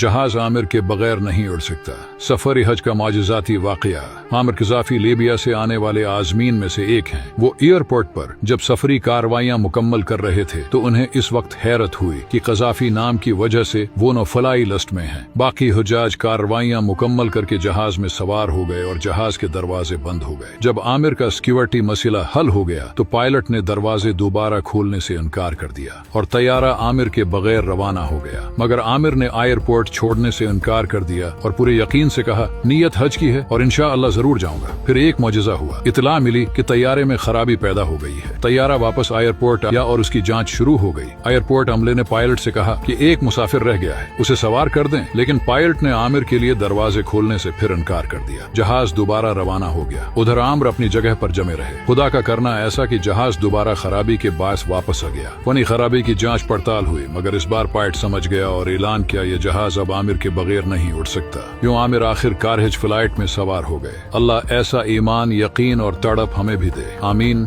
जहाज आमिर के बगैर नहीं उड़ सकता। सफर हज का माजिजाती वाकया। आमिर कज़ाफ़ी लीबिया से आने वाले आज़मीन में से एक हैं। वो एयरपोर्ट पर जब सफरी कार्रवाइयां मुकम्मल कर रहे थे तो उन्हें इस वक्त हैरत हुई कि कज़ाफ़ी नाम की वजह से वो नौफलाई लिस्ट में हैं। बाकी हुज्जाज कार्रवाइयां मुकम्मल करके जहाज में सवार हो गए और जहाज के दरवाजे बंद हो गए। जब आमिर का सिक्योरिटी मसला हल हो गया तो पायलट ने दरवाजे दोबारा खोलने से इनकार कर दिया और तैयारा आमिर के बगैर रवाना हो गया। मगर आमिर ने एयरपोर्ट छोड़ने से इनकार कर दिया और पूरे यकीन से कहा नीयत हज की है और इंशाअल्लाह जरूर जाऊंगा। फिर एक मौजज़ा हुआ, इतला मिली कि तैयारे में खराबी पैदा हो गई है। तैयारा वापस एयरपोर्ट आया और उसकी जांच शुरू हो गई। एयरपोर्ट अमले ने पायलट से कहा कि एक मुसाफिर रह गया है, उसे सवार कर दें, लेकिन पायलट ने आमिर के लिए दरवाजे खोलने से फिर इनकार कर दिया। जहाज दोबारा रवाना हो गया। उधर आमिर अपनी जगह पर जमे रहे। खुदा का करना ऐसा कि जहाज दोबारा खराबी के बायस वापस आ गया। फनी खराबी की जांच पड़ताल हुई, मगर इस बार पायलट समझ गया और ऐलान किया ये जहाज अब आमिर के बगैर नहीं उड़ सकता। यूं आमिर आखिरकार हिज फ्लाइट में सवार हो गए। अल्लाह ऐसा ईमान, यकीन और तड़प हमें भी दे। आमीन।